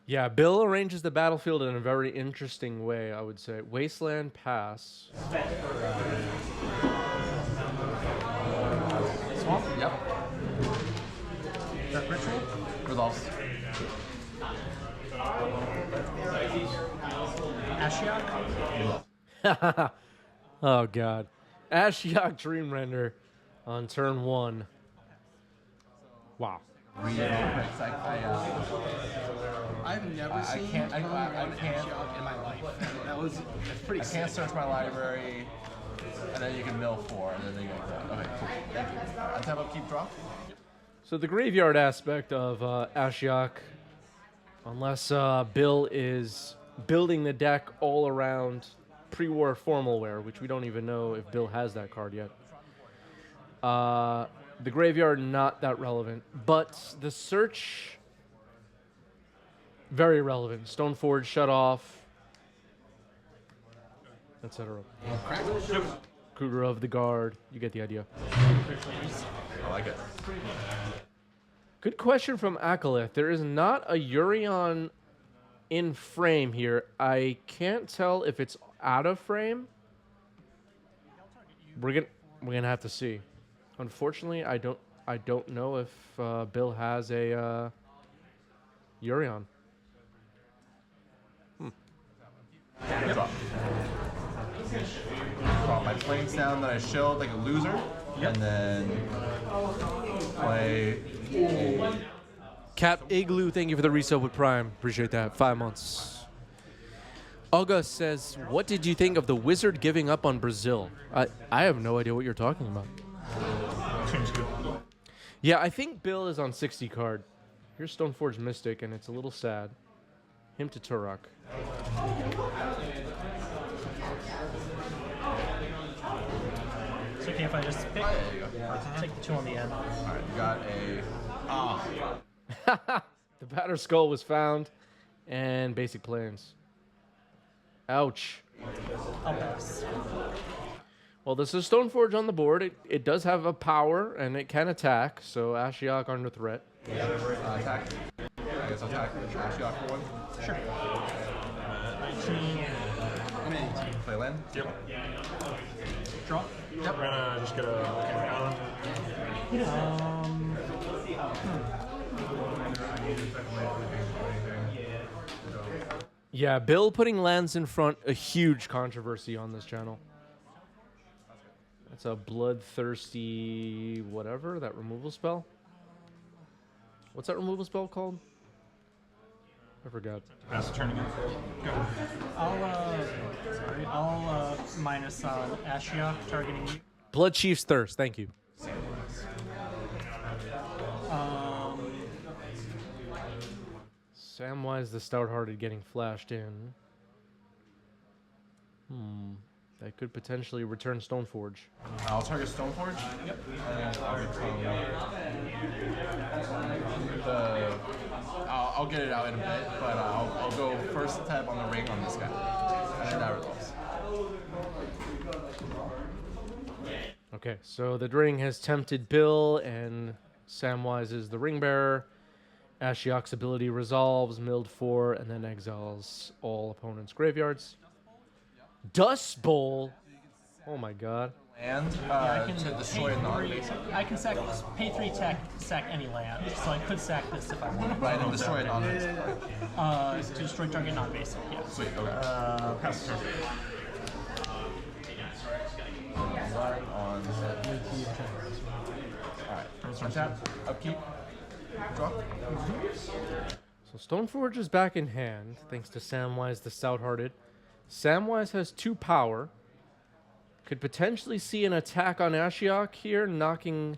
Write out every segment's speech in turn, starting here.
Yeah, Bill arranges the battlefield in a very interesting way, I would say. Wasteland pass. Swamp? Yep. Dark Ritual? Resolves. Ashiok? Oh, God. Ashiok Dream Render on turn 1. Wow. I've never seen Ashiok in my life. It's pretty I can't search my library, and then you can mill 4, and then they go like that. Okay, cool. Thank you. Let's have a keep draw. So the graveyard aspect of Ashiok, unless Bill is building the deck all around pre-war formalware, which we don't even know if Bill has that card yet. The graveyard, not that relevant. But the search, very relevant. Stoneforge, shut off, etc. Cougar of the Guard. You get the idea. I like it. Good question from Akalith. There is not a Urion in frame here. I can't tell if it's out of frame. We're gonna have to see. Unfortunately, I don't know if Bill has a Urion. Yep. Draw my planes down that I showed like a loser, and then play. Cap Igloo, thank you for the resub with Prime. Appreciate that. 5 months. August says, what did you think of the Wizard giving up on Brazil? I have no idea what you're talking about. Yeah, I think Bill is on 60 card. Here's Stoneforge Mystic, and it's a little sad. Him to Turok. It's okay if I just pick. Take the 2 on the end. Alright, you got a... The Batter Skull was found, and basic plans. Ouch. I'll pass. Well, this is Stoneforge on the board. It does have a power, and it can attack, so Ashiok under threat. Attack. I guess I'll attack Ashiok for 1. Sure. 19. I'm in 18. Play land? Yep. Draw. Yep. We're gonna just get a island. Yeah, Bill putting lands in front, a huge controversy on this channel. That's a bloodthirsty whatever, that removal spell. What's that removal spell called? I forgot. Pass the turn again. Go. I'll minus Ashiok targeting you. Blood Chief's Thirst, thank you. Samwise the Stout-Hearted getting flashed in. That could potentially return Stoneforge. I'll target Stoneforge. Yep. And I'll get it out in a bit, but I'll go first tab on the ring on this guy. And then that resolves. Okay, so the ring has tempted Bill, and Samwise is the ring bearer. Ashiok's ability resolves, milled 4, and then exiles all opponents' graveyards. Dust Bowl. Oh my god. Land I can to destroy a non-basic. I can pay 3 tech, sack any land. So I could sack this if I want. Right, and destroy a non-basic. To destroy target non-basic, yeah. Sweet, okay. Pass the turn. On set. Alright, untap, upkeep, draw. So Stoneforge is back in hand, thanks to Samwise the Stout-Hearted. Samwise has 2 power. Could potentially see an attack on Ashiok here, knocking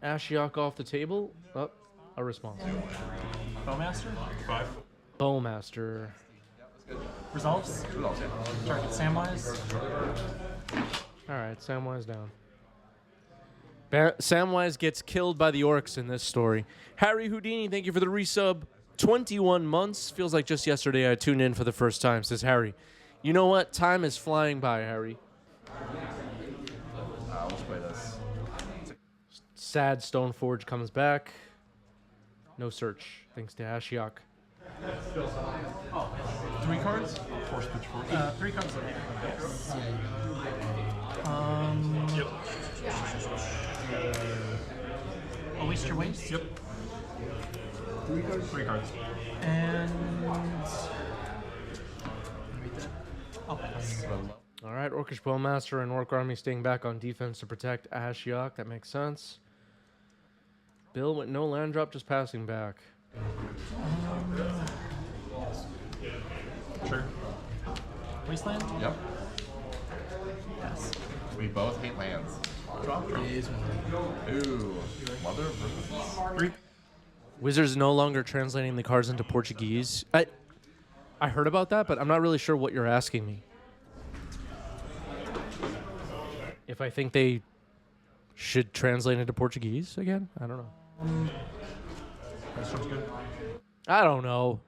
Ashiok off the table. Oh, a response. Bowmaster? 5. Bowmaster. Resolves? Resolves, yeah. Target Samwise? Alright, Samwise down. Samwise gets killed by the orcs in this story. Harry Houdini, thank you for the resub. 21 months. Feels like just yesterday I tuned in for the first time, says Harry. You know what? Time is flying by, Harry. Let's play this. Sad Stoneforge comes back. No search, thanks to Ashiok. 3 cards? Force pitchfork. 3 cards in there. Yes. Yep. A waste your waste. Yep. 3 cards. And I'll pass. All right, Orcish Bowmaster and Orc Army staying back on defense to protect Ashiok. That makes sense. Bill with no land drop, just passing back. Sure. Wasteland? Yep. Pass. We both hate lands. Drop. Ooh. Mother of Runes. 3. Wizards no longer translating the cards into Portuguese. I heard about that, but I'm not really sure what you're asking me. If I think they should translate into Portuguese again? I don't know. That sounds good. I don't know.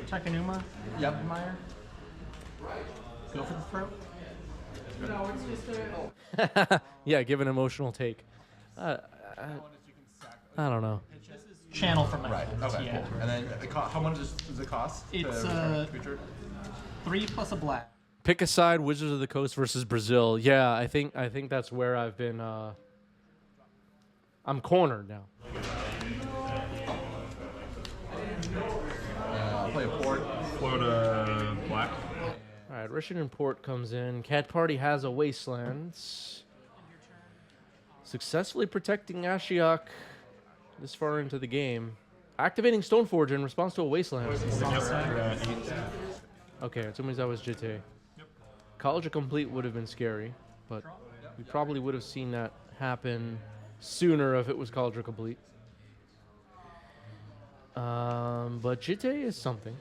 Takanuma? Yep. Meyer? Go for the throat? Yeah, give an emotional take. I don't know. Channel from my Right. hand, Okay. yeah. Cool. And then how much does it cost? It's, to return a creature? 3 plus a black. Pick a side, Wizards of the Coast versus Brazil. Yeah, I think that's where I've been. I'm cornered now. Play a port. Float black. All right, Rishadan Port comes in. Cat Party has a Wasteland. Successfully protecting Ashiok this far into the game. Activating Stoneforge in response to a Wasteland. Yep. 8. Okay, it means that was JT. College of Complete would have been scary, but we probably would have seen that happen sooner if it was College of Complete. But JT is something.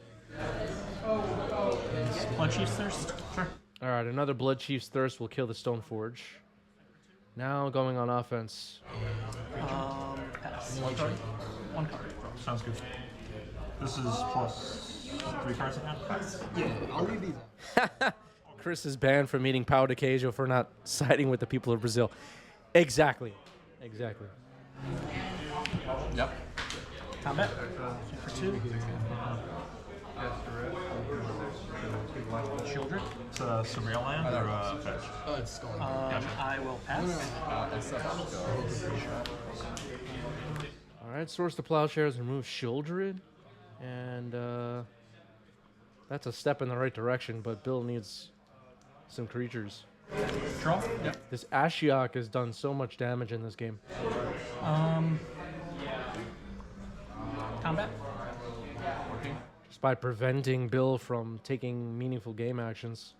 Blood Chief's Thirst? Sure. All right, another Blood Chief's Thirst will kill the Stoneforge. Now going on offense. Pass. 1 card. 1 card. Sounds good. This is plus 3 cards in hand. Yeah, I'll leave these. Chris is banned from eating pau de queijo for not siding with the people of Brazil. Exactly. Exactly. Yep. Combat. For 2. Children. It's a surreal land or a fetch. Oh, it's Skull. I will pass. It's a All right, source the plowshares, remove Shieldred. And that's a step in the right direction, but Bill needs some creatures. Draw. Yep. This Ashiok has done so much damage in this game. Combat. Working. Just by preventing Bill from taking meaningful game actions.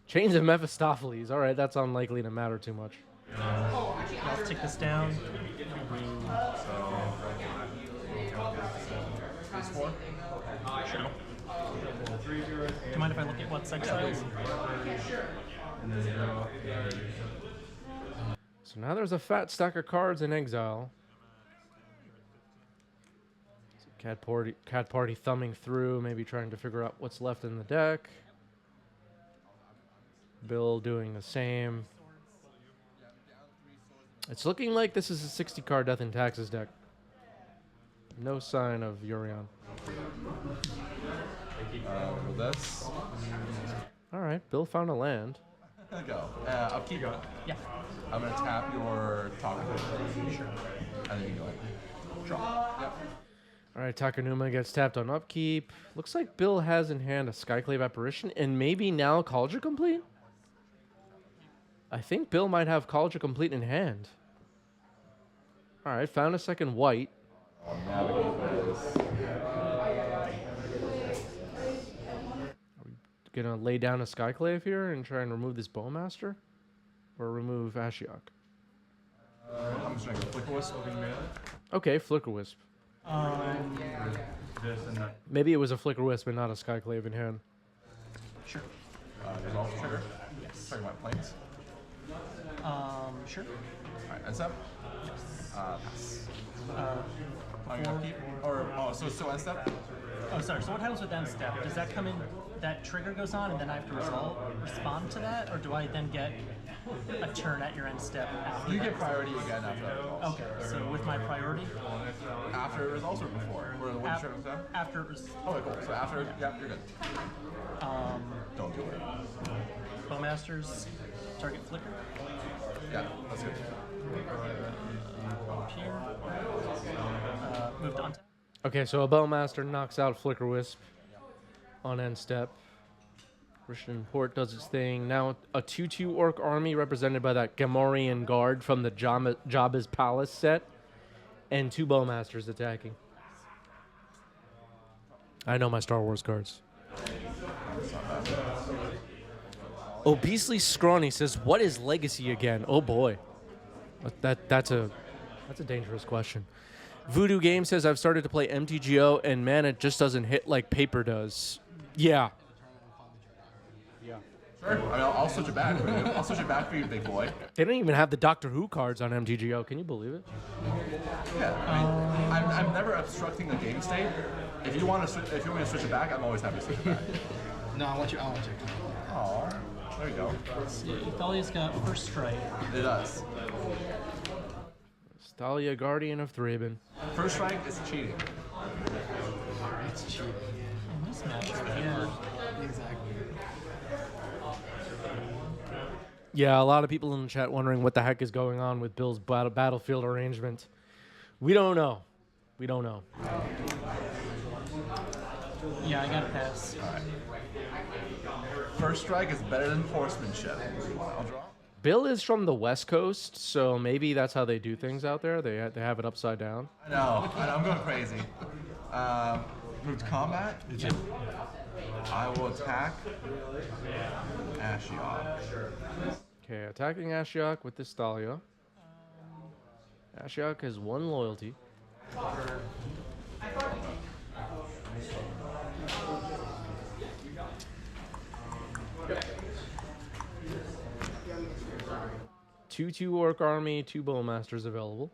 Chains of Mephistopheles. All right, that's unlikely to matter too much. I'll take this down. This 4. Sure. Do you mind if I look at what's exiled? So now there's a fat stack of cards in exile. So Cat Party thumbing through, maybe trying to figure out what's left in the deck. Bill doing the same. It's looking like this is a 60-card Death and Taxes deck. No sign of Urion. With this. All right, Bill found a land. Go. Upkeep. Yeah. I'm going to tap your toggle. Sure. And then you go in. Draw. Yep. All right, Takanuma gets tapped on upkeep. Looks like Bill has in hand a Skyclave Apparition and maybe now College of Complete? I think Bill might have College of Complete in hand. All right, found a second white. I'll navigate this. Gonna lay down a Skyclave here and try and remove this Bowmaster? Or remove Ashiok? I'm just going to go Flicker Wisp. Okay, Flicker Wisp. Maybe it was a Flicker Wisp and not a Skyclave in hand. Sure. Resolve trigger. Yes. Talking about planes. Sure. Alright, ends up. Yes. Pass. I'm gonna keep, so it's still end step? Oh, sorry. So what happens with end step? Does that come in? That trigger goes on, and then I have to respond to that, or do I then get a turn at your end step after? You that? get priority again after that results. Okay. So with my priority. After it results or before? After. Okay, cool. So after, yeah, you're good. Don't do it. Bowmaster's target flicker. Yeah, that's good. Up here. Moved on. Okay, so a Bowmaster knocks out Flicker Wisp on end step. Christian Port does its thing. Now a 2/2 Orc army represented by that Gamorrean guard from the Jabba's Palace set, and 2 Bowmasters attacking. I know my Star Wars cards. Obesely Scrawny says, "What is Legacy again?" Oh boy, that's a dangerous question. Voodoo Game says, "I've started to play MTGO and man, it just doesn't hit like paper does." Yeah. Sure. I mean, I'll switch it back. I'll switch it back for you, big boy. They don't even have the Doctor Who cards on MTGO. Can you believe it? Yeah. I mean, I'm never obstructing the game state. If you want me to switch it back, I'm always happy to switch it back. No, I want you. Oh, there you go. See, Thalia's got first strike. It does. Stalia, Guardian of Thraben. First strike is cheating. It's cheating. In this matchup, yeah. Exactly. Yeah, a lot of people in the chat wondering what the heck is going on with Bill's battlefield arrangement. We don't know. We don't know. Yeah, I gotta pass. All right. First strike is better than horsemanship. I'll draw. Bill is from the West Coast, so maybe that's how they do things out there. They have it upside down. I know. I'm going crazy. Move to combat. Yep. I will attack Ashiok. Okay, attacking Ashiok with this Stalia. Ashiok has 1 loyalty. Two Orc army, 2 Bowmasters available.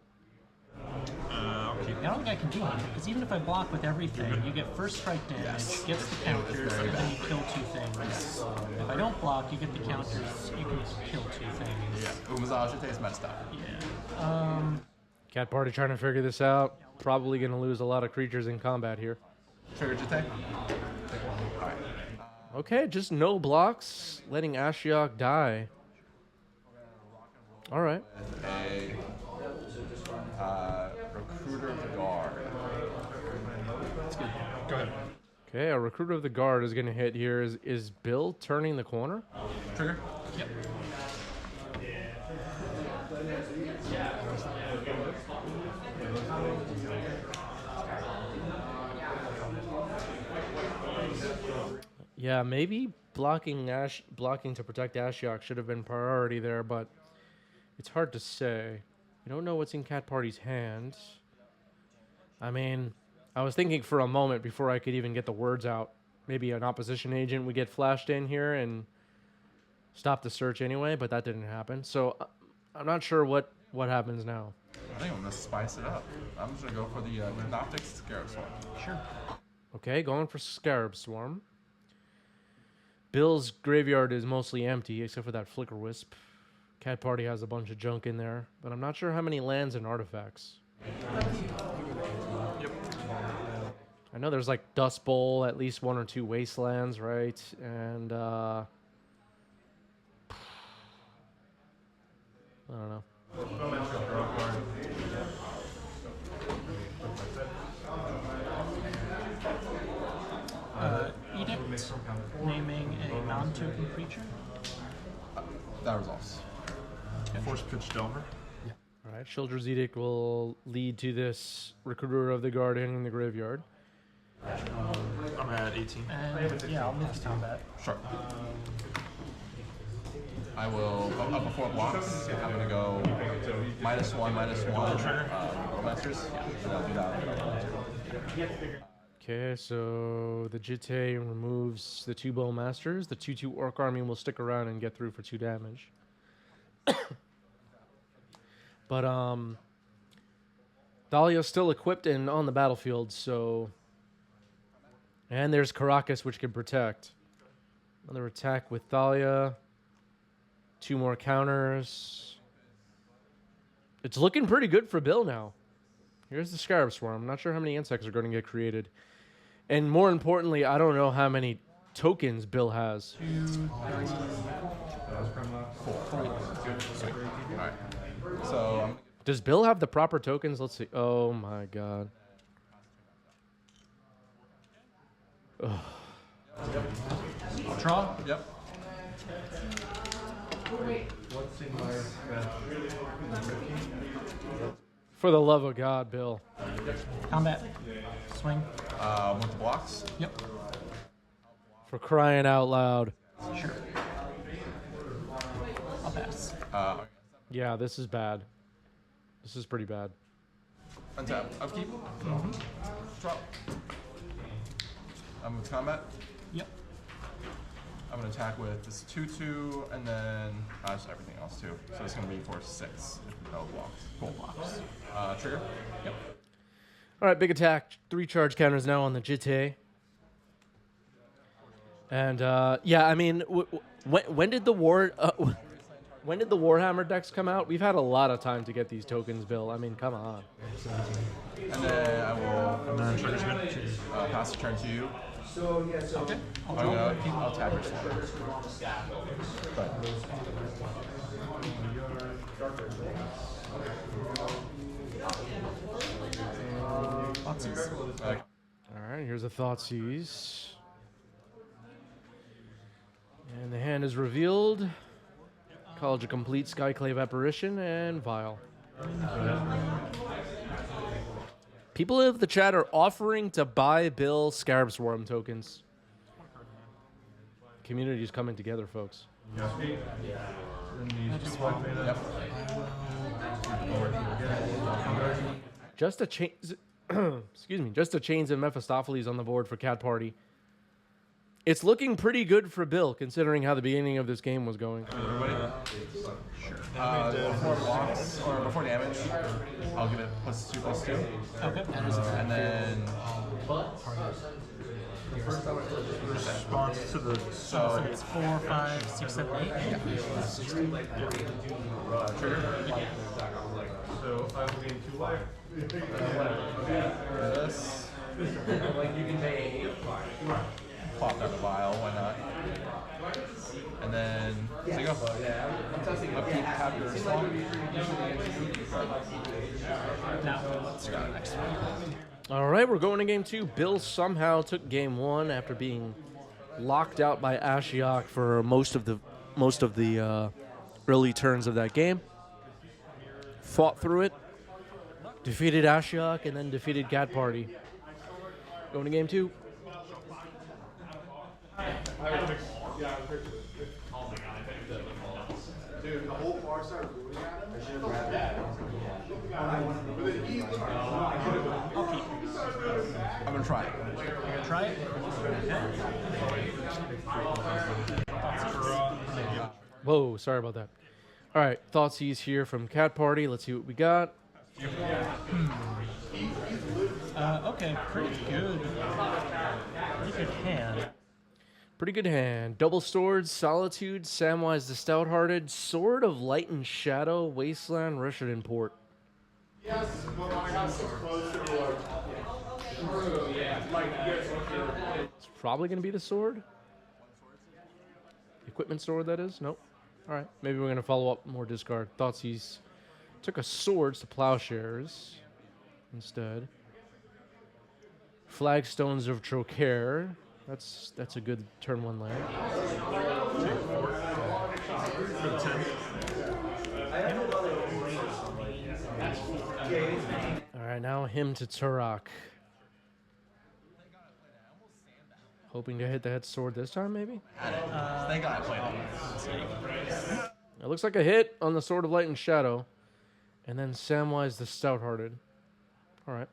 I don't think I can do anything, because even if I block with everything, you get first strike damage, gets the counters, and then you kill 2 things. If I don't block, you get the counters, you can kill 2 things. Yeah. Umazajite is messed up. Yeah. Cat Party trying to figure this out. Probably going to lose a lot of creatures in combat here. Trigger Jite. Alright. Okay, just no blocks, letting Ashiok die. All right. A Recruiter of the Guard. That's good. Go ahead. Okay, a Recruiter of the Guard is going to hit here. Is Bill turning the corner? Trigger. Yep. Yeah, maybe blocking to protect Ashiok should have been priority there, but it's hard to say. We don't know what's in Cat Party's hand. I mean, I was thinking for a moment before I could even get the words out, maybe an opposition agent would get flashed in here and stop the search anyway, but that didn't happen. So I'm not sure what happens now. I think I'm going to spice it up. I'm just going to go for the Canoptic Scarab Swarm. Sure. Okay, going for Scarab Swarm. Bill's graveyard is mostly empty, except for that Flicker Wisp. Cat Party has a bunch of junk in there, but I'm not sure how many lands and artifacts. Yep. I know there's like Dust Bowl, at least 1 or 2 Wastelands, right? And, I don't know. Edict, naming a non-token creature. That resolves. Force pitch Delver. All right, Children's Edict will lead to this Recruiter of the Guard in the graveyard. I'm at 18. And yeah, I'll move to combat. Sure. I will, before it blocks, I'm going to go -1, Masters. And I'll do that. Okay, so the Jite removes the 2 Bowmasters. The 2/2 Orc army will stick around and get through for 2 damage. But Thalia's still equipped and on the battlefield, so... And there's Caracas, which can protect. Another attack with Thalia. 2 more counters. It's looking pretty good for Bill now. Here's the Scarab Swarm. I'm not sure how many insects are going to get created. And more importantly, I don't know how many tokens Bill has. 2, 3, 4. Alright. So, Does Bill have the proper tokens? Let's see. Oh my god. Ugh. I'll draw. yep. For the love of God, Bill. Combat. Swing. With the blocks. Yep. For crying out loud. Sure. I'll pass. Yeah, this is bad. This is pretty bad. Untap. Upkeep. Drop. I'm with combat. Yep. I'm going to attack with this 2/2, and then just everything else too. So it's going to be for 6 if no blocks. 4 blocks. Trigger. Yep. All right, big attack. 3 charge counters now on the Jitte. And yeah, I mean, when did the when did the Warhammer decks come out? We've had a lot of time to get these tokens, Bill. I mean, come on. And then I will And then trigger's good. pass the turn to you. Okay. I'll tap your sword. Thoughtseize. All right, here's a Thoughtseize. And the hand is revealed. College of Complete, Skyclave Apparition, and Vial. People of the chat are offering to buy Bill Scarab Swarm tokens. Community's coming together, folks. Just a change. Excuse me. Just a Chains of Mephistopheles on the board for Cat Party. It's looking pretty good for Bill, considering how the beginning of this game was going. Before blocks, or before damage, I'll give it +2/+2. Okay. And then Response to the So it's 4, 5, 6, 7, 8. so I will gain 2 life. this. Pop out the vial, why not? And then there you go. Upkeep, tap your swamp. Now, let's go next one. All right, we're going to game 2. Bill somehow took game 1 after being locked out by Ashiok for most of the early turns of that game. Fought through it, defeated Ashiok, and then defeated Cat Party. Going to game 2. I'm gonna try it. You're going to try it? Whoa, sorry about that. All right, Thoughtseize here from Cat Party. Let's see what we got. Okay, pretty good. Pretty good hand. Pretty good hand. Double Swords, Solitude, Samwise the Stout-Hearted, Sword of Light and Shadow, Wasteland, Russian Import. It's probably going to be the sword. Equipment sword, that is? Nope. All right. Maybe we're going to follow up more discard. Thoughtseize took a swords to plowshares instead. Flagstones of Trocaire. That's a good turn 1 land. All right, now him to Turok. Hoping to hit the head sword this time, maybe? Thank God I played it. It looks like a hit on the Sword of Light and Shadow. And then Samwise the Stout-Hearted. All right.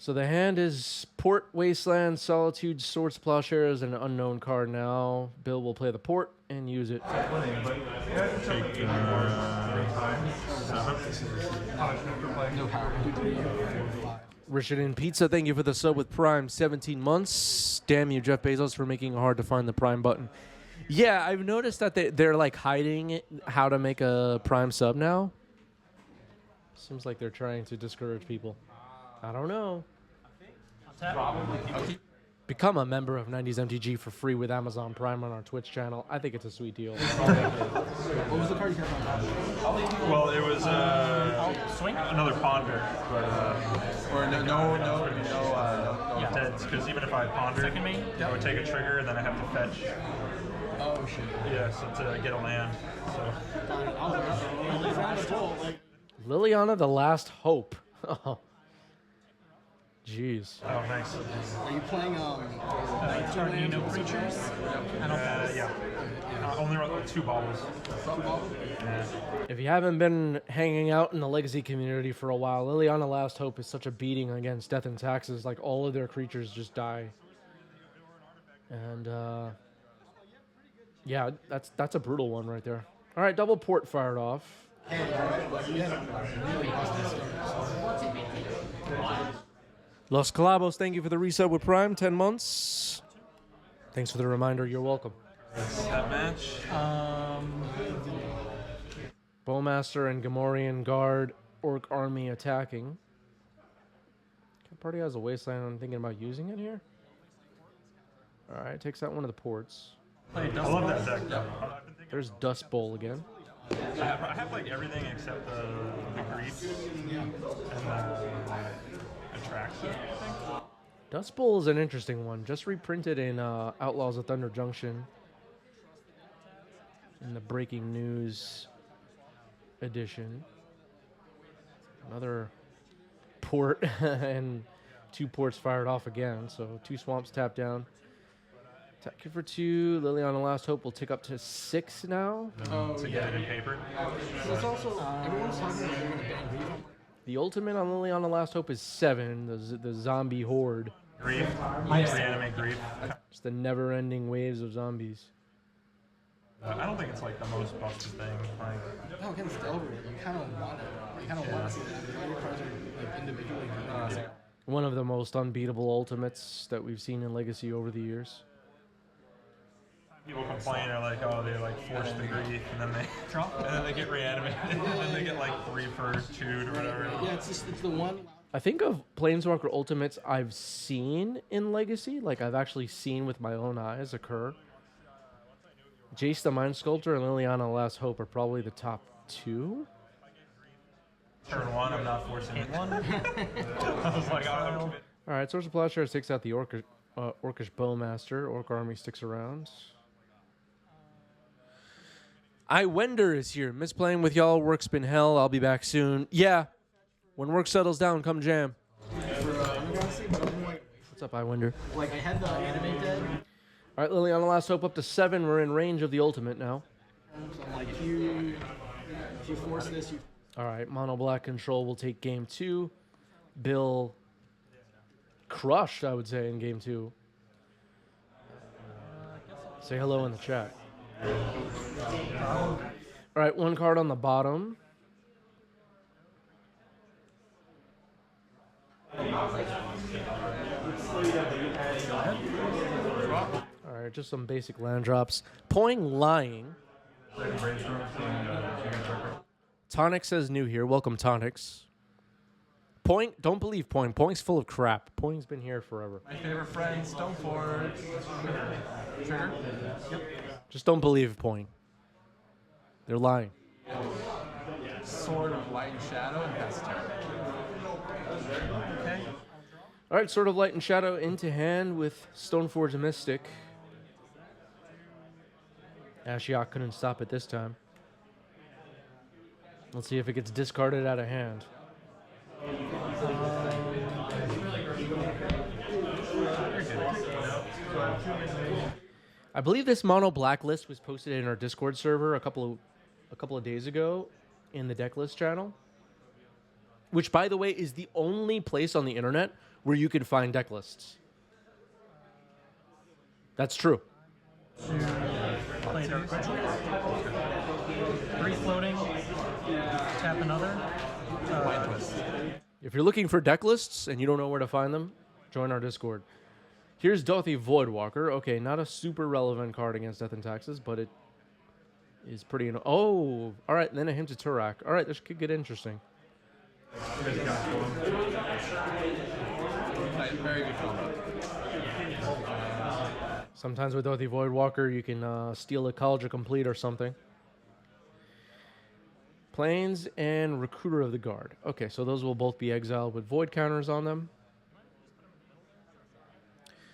So the hand is Port, Wasteland, Solitude, Swords, Plowshares, and an unknown card now. Bill will play the Port and use it. Take No power. 2, 3, 4, 5. Richard and Pizza, thank you for the sub with Prime, 17 months. Damn you, Jeff Bezos, for making it hard to find the Prime button. Yeah, I've noticed that they're like hiding how to make a Prime sub now. Seems like they're trying to discourage people. I don't know. Become a member of 90s MTG for free with Amazon Prime on our Twitch channel. I think it's a sweet deal. What was the card you had? Well, it was Swing? another ponder, but Or no. Yeah. because even if I pondered, Second main? I would take a trigger and then I have to fetch. Oh shit. Yeah, so to get a land. So Liliana, the last hope. Oh, jeez. oh, thanks. Are you playing Targeting no creatures? I don't pass. Yeah. Only 2 bobbles. Yeah. If you haven't been hanging out in the Legacy community for a while, Liliana Last Hope is such a beating against Death and Taxes. Like, all of their creatures just die. And, yeah, that's a brutal one right there. All right, double port fired off. Los Calabos, thank you for the resub with Prime, 10 months. Thanks for the reminder. You're welcome. That match. Bowmaster and Gamorrean Guard Orc Army attacking. Party has a wasteland. I'm thinking about using it here. All right, takes out one of the ports. I love that deck. I've been thinking There's Dust Bowl again. I have like everything except the griefs and attraction. Dust Bowl is an interesting one. Just reprinted in Outlaws of Thunder Junction in the Breaking News edition. Another port and 2 ports fired off again. So 2 swamps tapped down. Attacking for 2. Liliana Last Hope will tick up to 6 now. To get it in paper. There's also everyone's talking about they're gonna ban Grief. The ultimate on Liliana Last Hope is 7. The zombie horde. Grief. Reanimate grief. It's the never-ending waves of zombies. I don't think it's like the most busted thing. Like, No, against Delver, you kind of want it. You kind of want to see that. All your cards are like individually good. One of the most unbeatable ultimates that we've seen in Legacy over the years. people complain are like, oh, they like force the grief and then they get reanimated and then they get like 3 for 2 or whatever. Yeah, it's the one. I think of Planeswalker Ultimates I've seen in Legacy, like I've actually seen with my own eyes occur. Jace the Mind Sculptor and Liliana Last Hope are probably the top 2. Turn 1, I'm not forcing it. One. I was like, oh, All right, Source of Plowshare takes out the Orcish Bowmaster. Orc Army sticks around. I Wender is here. Miss playing with y'all. Work's been hell. I'll be back soon. Yeah. When work settles down, come jam. What's up, I Wonder? Like I had the anime dead. All right, Liliana Last Hope up to 7. We're in range of the ultimate now. So I'm like, if you force this, you. All right, Mono Black Control will take game 2. Bill crushed, I would say, in game 2. Say hello in the chat. All right, 1 card on the bottom. All right, just some basic land drops. Poing lying. Tonic says new here. Welcome, Tonics. Poing, don't believe Poing. Poing's full of crap. Poing's been here forever. My favorite friend, Stoneforge. Trigger? Yep. Just don't believe Poing. They're lying. Sword of Light and Shadow and pass turn. Okay. All right, Sword of Light and Shadow into hand with Stoneforge Mystic. Ashiok couldn't stop it this time. Let's see if it gets discarded out of hand. I believe this mono black list was posted in our Discord server a couple of days ago in the Decklist channel, which, by the way, is the only place on the internet where you can find deck lists. That's true. Play Dark Ritual. 3 floating. Untap another. If you're looking for deck lists and you don't know where to find them, join our Discord. Here's Dothy Voidwalker. Okay, not a super relevant card against Death and Taxes, but it is pretty... Oh! Alright, then a hint to Turak. Alright, this could get interesting. Very good combo. Sometimes with Dothy Voidwalker, you can steal a Kaldra Complete or something. Plains and Recruiter of the Guard. Okay, so those will both be exiled with void counters on them.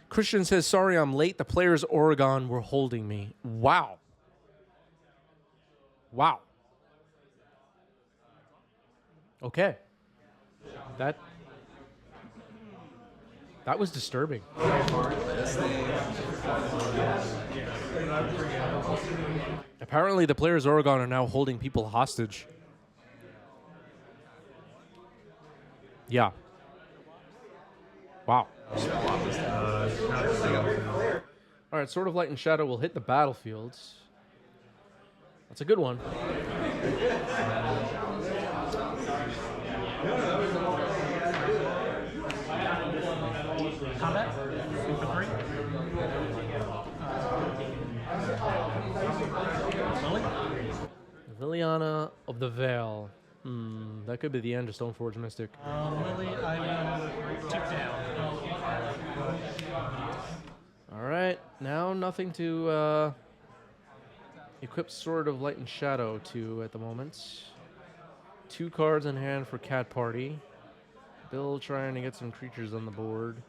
Christian says, sorry I'm late. The players Oregon were holding me. Wow. Wow. Okay. That was disturbing. Apparently the players Oregon are now holding people hostage. Yeah. Wow. All right, Sword of Light and Shadow will hit the battlefields. That's a good one. Combat. 2 for 3. Lily. Liliana of the Veil. That could be the end of Stoneforge Mystic. Lily, I will tick down. All right, now nothing to equip Sword of Light and Shadow to at the moment. 2 cards in hand for Cat Party. Bill trying to get some creatures on the board.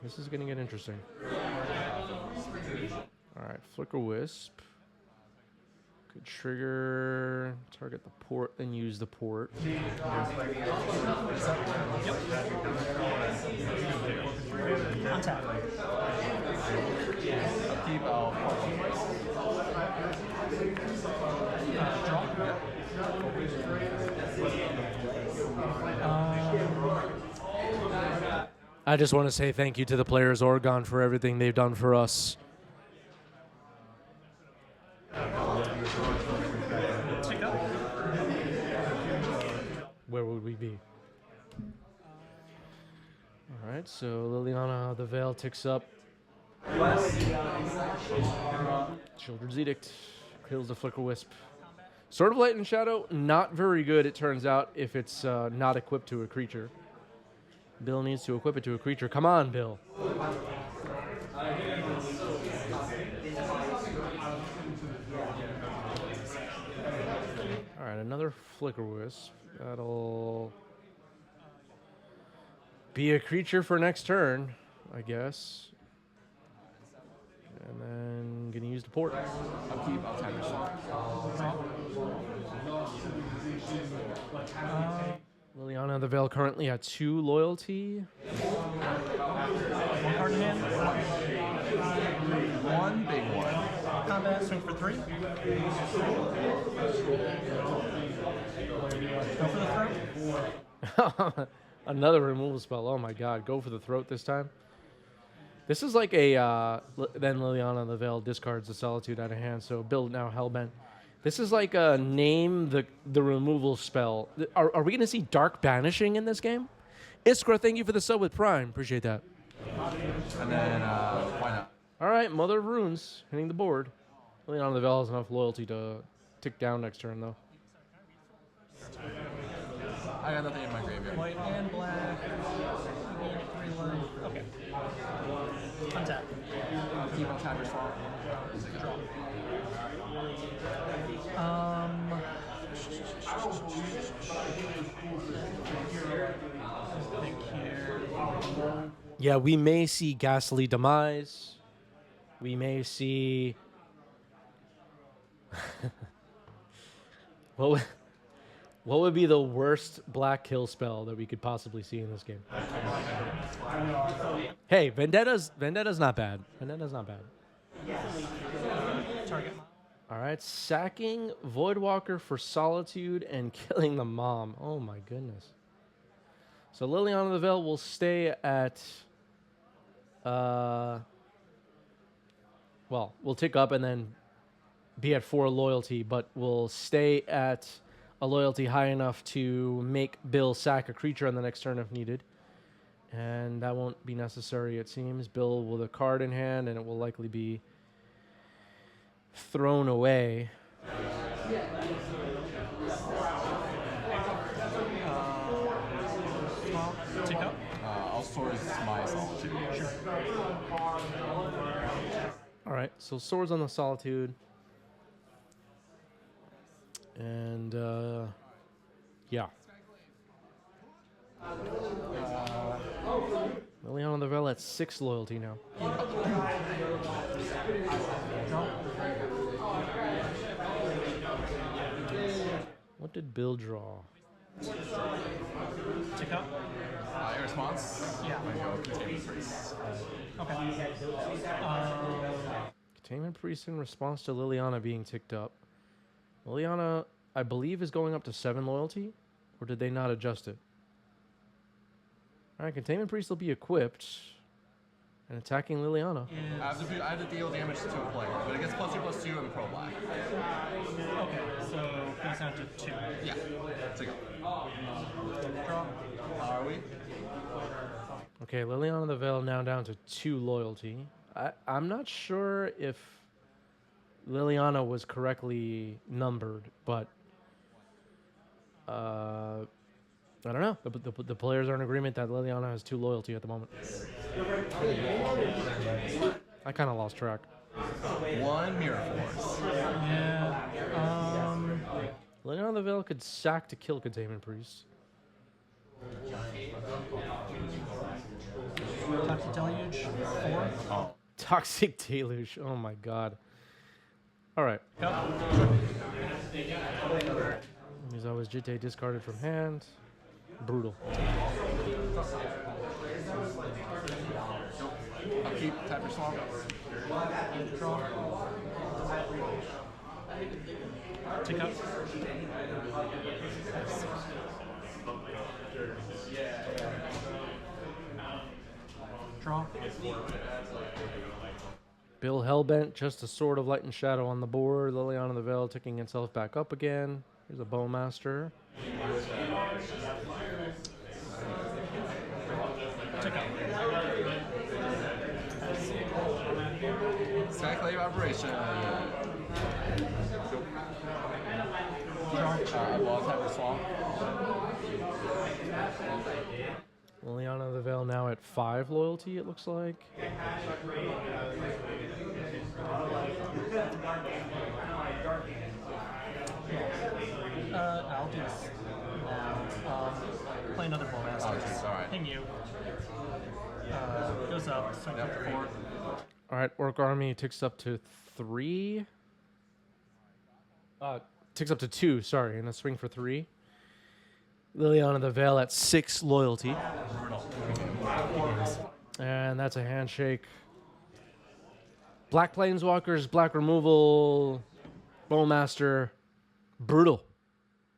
This is going to get interesting. All right, Flicker Wisp. Could trigger, target the port, then use the port. Untap. Upkeep, I just want to say thank you to the players Oregon for everything they've done for us. Where would we be? All right, so Liliana the Veil ticks up. Children's Edict kills the Flicker Wisp. Sword of Light and Shadow, not very good, it turns out, if it's not equipped to a creature. Bill needs to equip it to a creature. Come on, Bill. All right, another Flicker Wisp. That'll be a creature for next turn, I guess. And then gonna use the port. upkeep, I'll time Liliana the Veil currently at 2 loyalty. 1 card in hand. 1 big one. Combat, swing for 3. Go for the throat. Another removal spell. Oh my god, go for the throat this time. This is like a, then Liliana the Veil discards the Solitude out of hand, so Bill now Hellbent. This is like a name the removal spell. Are we going to see Dark Banishing in this game? Iskra, thank you for the sub with Prime. Appreciate that. And then, why not? All right, Mother of Runes hitting the board. Liliana the Veil has enough loyalty to tick down next turn, though. I got nothing in my graveyard. White and black. 3 life. Okay. Untap. Keep on time response. Draw. Think here. Yeah, we may see Ghastly Demise. We may see... What would be the worst black kill spell that we could possibly see in this game? Hey, Vendetta's not bad. Vendetta's not bad. Target. All right, sacking Voidwalker for Solitude and killing the mom. Oh my goodness. So Liliana the Veil will stay at... well, we'll tick up and then be at 4 loyalty, but will stay at a loyalty high enough to make Bill sack a creature on the next turn if needed. And that won't be necessary, it seems. Bill with a card in hand, and it will likely be thrown away. Tick up. I'll Swords my Solitude. Sure. All right, so Swords on the Solitude. And, yeah. Liliana the Veil at 6 loyalty now. What did Bill draw? Tick up. Your response? Yeah. I'm going to go Containment Priest. Okay. Containment Priest in response to Liliana being ticked up. Liliana, I believe, is going up to 7 loyalty, or did they not adjust it? All right, Containment Priest will be equipped and attacking Liliana. I have to deal damage to a player, but it gets +2/+2 and pro black. Okay, so it goes down to 2. Yeah. Take it. Draw. Are we? Okay, Liliana the Veil now down to 2 loyalty. I'm not sure if Liliana was correctly numbered, but I don't know. The players are in agreement that Liliana has 2 loyalty at the moment. I kind of lost track. 1 Mirror Force. Yeah. Liliana the Veil could sack to kill Containment Priest. Toxic Deluge. 4. Oh. Toxic Deluge. Oh my god. All right. Yep. He's always Jitte discarded from hand. Brutal. Upkeep, tap your swamp. Draw. Tick up. Draw. Bill Hellbent, just a Sword of Light and Shadow on the board. Liliana the Veil ticking itself back up again. Here's a Bowmaster. Tick up. Stack Operation. Wall tap your swamp. Liliana the Veil now at 5 loyalty, it looks like. I'll do this now. Play another Bowmaster. Oh, geez, all right. Ping you. Goes up. Swing Yep, for 3. 4. All right, Orc Army ticks up to 3. Ticks up to 2, sorry, and a swing for 3. Liliana the Veil at 6 loyalty. And that's a handshake. Black Planeswalkers, black removal, Bowmaster, brutal.